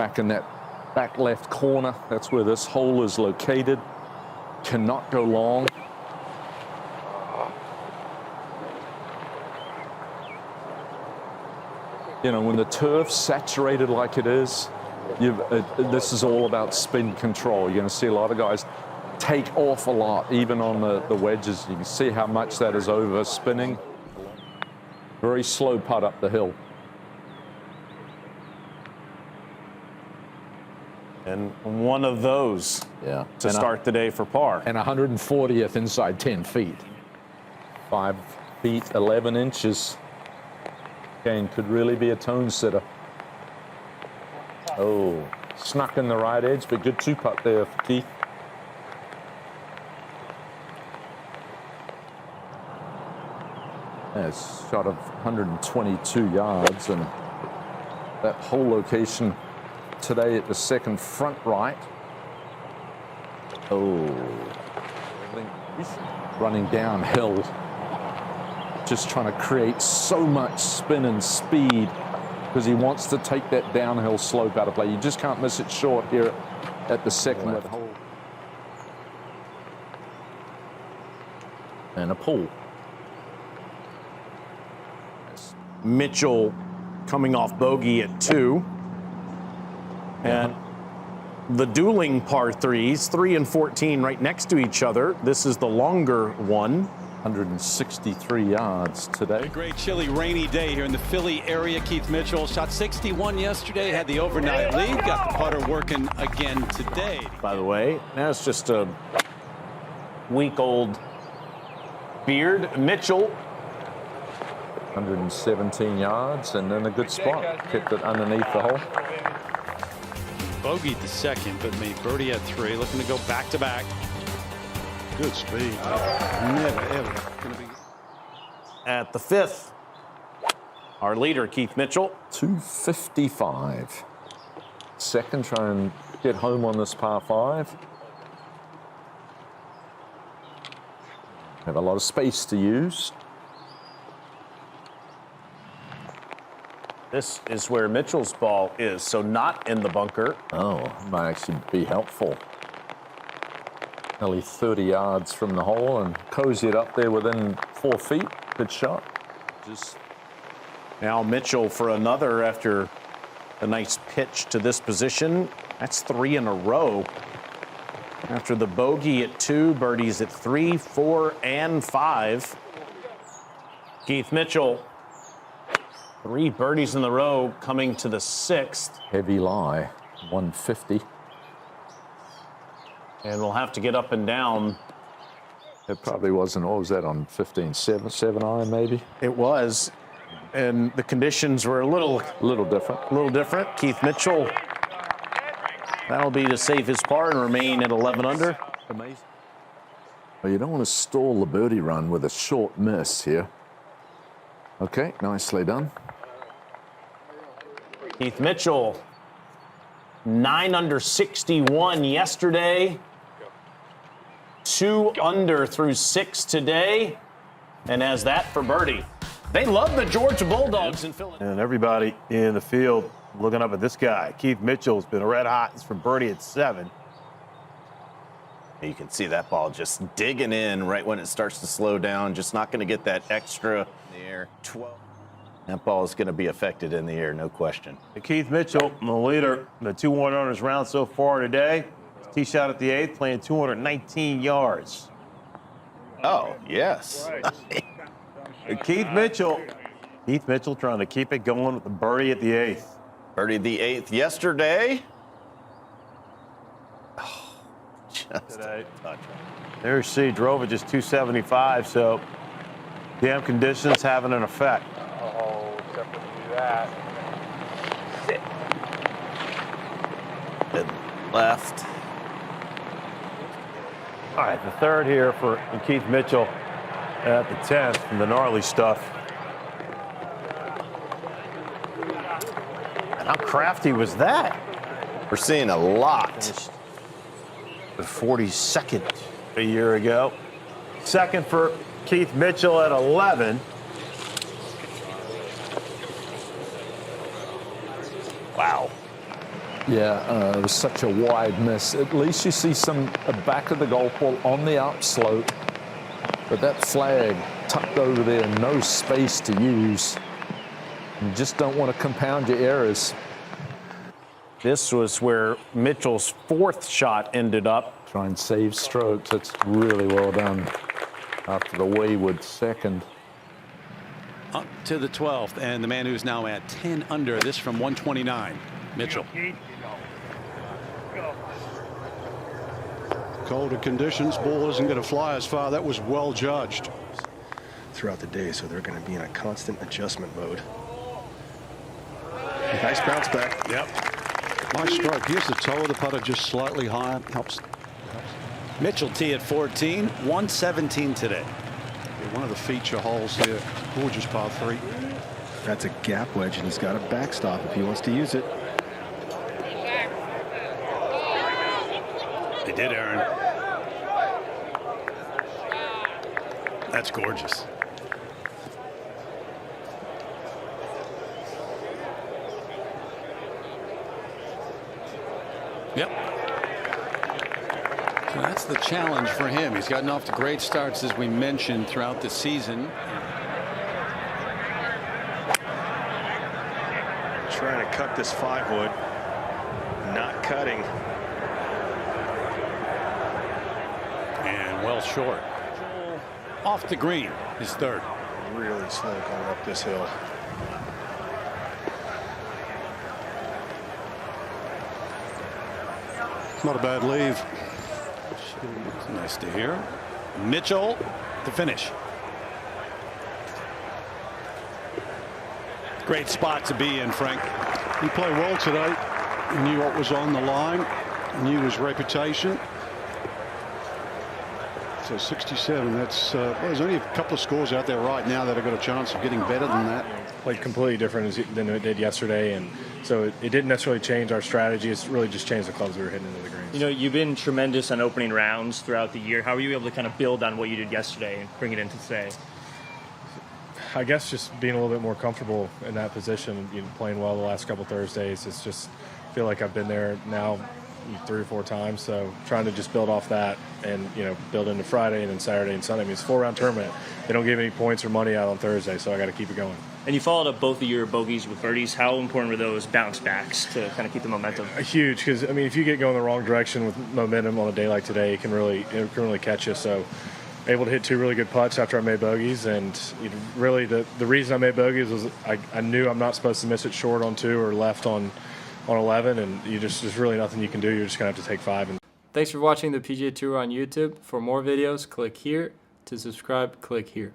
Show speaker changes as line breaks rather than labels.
back in that back left corner. That's where this hole is located. Cannot go long. You know, when the turf's saturated like it is, this is all about spin control. You're going to see a lot of guys take off a lot, even on the wedges. You can see how much that is over spinning. Very slow putt up the hill.
And one of those to start the day for par.
And 140th inside 10 feet. 5 feet, 11 inches. Again, could really be a tone sitter. Oh, snuck in the right edge, but good two-putt there for Keith. It's shot of 122 yards, and that hole location today at the second front right. Oh, running downhill. Just trying to create so much spin and speed because he wants to take that downhill slope out of play. You just can't miss it short here at the second left hole. And a pull.
Mitchell coming off bogey at 2. And the dueling par 3s, 3 and 14 right next to each other. This is the longer one.
163 yards today.
A great chilly, rainy day here in the Philly area. Keith Mitchell shot 61 yesterday, had the overnight lead, got the putter working again today.
By the way, that's just a week-old beard. Mitchell.
117 yards and then a good spot. Kept it underneath the hole.
Bogeyed the second, but made birdie at 3, looking to go back-to-back. Good speed. Never, ever going to be.
At the 5th, our leader, Keith Mitchell.
255. Second, try and get home on this par 5. Have a lot of space to use.
This is where Mitchell's ball is, so not in the bunker.
Oh, might actually be helpful. Nearly 30 yards from the hole and cozy it up there within 4 feet. Good shot.
Just now Mitchell for another after a nice pitch to this position. That's 3 in a row. After the bogey at 2, birdies at 3, 4, and 5. Keith Mitchell, 3 birdies in a row coming to the 6th.
Heavy lie, 150.
And we'll have to get up and down.
It probably wasn't, what was that on 15, 7 iron maybe?
It was, and the conditions were a little different. Keith Mitchell, that'll be to save his par and remain at 11 under.
Amazing. Well, you don't want to stall the birdie run with a short miss here. Okay, nicely done.
Keith Mitchell, 9 under 61 yesterday. 2 under through 6 today, and has that for birdie. They love the Georgia Bulldogs in Philadelphia.
And everybody in the field looking up at this guy. Keith Mitchell's been red hot. He's for birdie at 7.
You can see that ball just digging in right when it starts to slow down, just not going to get that extra in the air. 12. That ball is going to be affected in the air, no question.
Keith Mitchell, the leader, the 2-1 runners round so far today. Tee shot at the 8th, playing 219 yards.
Oh, yes.
Keith Mitchell trying to keep it going with the birdie at the 8th.
Birdie the 8th yesterday. Oh, just
today. There's C, drove it just 275, so damn conditions having an effect.
Oh, except when you do that. Sit.
Good left.
All right, the 3rd here for Keith Mitchell at the 10th from the gnarly stuff. And how crafty was that?
We're seeing a lot.
The 42nd a year ago. 2nd for Keith Mitchell at 11.
Wow.
Yeah, it was such a wide miss. At least you see some back of the golf ball on the upslope, but that flag tucked over there, no space to use. You just don't want to compound your errors.
This was where Mitchell's fourth shot ended up.
Try and save strokes. That's really well done after the wayward second.
Up to the 12th, and the man who's now at 10 under, this from 129, Mitchell.
Colder conditions, ball isn't going to fly as far. That was well judged.
Throughout the day, so they're going to be in a constant adjustment mode. Nice bounce back.
Yep. Nice stroke. Here's the toe of the putter just slightly higher. Helps.
Mitchell tee at 14, 117 today.
One of the feature holes here. Gorgeous par 3.
That's a gap wedge, and he's got a backstop if he wants to use it.
They did, Aaron. That's gorgeous. Yep. So that's the challenge for him. He's gotten off to great starts, as we mentioned, throughout the season.
Trying to cut this 5-wood. Not cutting.
And well short. Off the green, his third.
Really slow going up this hill.
Not a bad leave.
Nice to hear. Mitchell, the finish. Great spot to be in, Frank.
He played well today. He knew what was on the line. He knew his reputation. So 67. That's there's only a couple of scores out there right now that have got a chance of getting better than that.
Played completely different than it did yesterday, and so it didn't necessarily change our strategy. It's really just changed the clubs we were hitting into the greens.
You know, you've been tremendous on opening rounds throughout the year. How were you able to kind of build on what you did yesterday and bring it into today?
I guess just being a little bit more comfortable in that position, playing well the last couple Thursdays. It's just feel like I've been there now 3 or 4 times, so trying to just build off that and build into Friday and then Saturday and Sunday. I mean, it's a 4-round tournament. They don't give any points or money out on Thursday, so I got to keep it going.
And you followed up both of your bogeys with birdies. How important were those bounce backs to kind of keep the momentum?
Huge, because I mean, if you get going the wrong direction with momentum on a day like today, it can really catch you. So able to hit 2 really good putts after I made bogeys, and really the reason I made bogeys was I knew I'm not supposed to miss it short on 2 or left on 11, and there's really nothing you can do. You're just gonna have to take 5.
Thanks for watching the PGA Tour on YouTube. For more videos, click here. To subscribe, click here.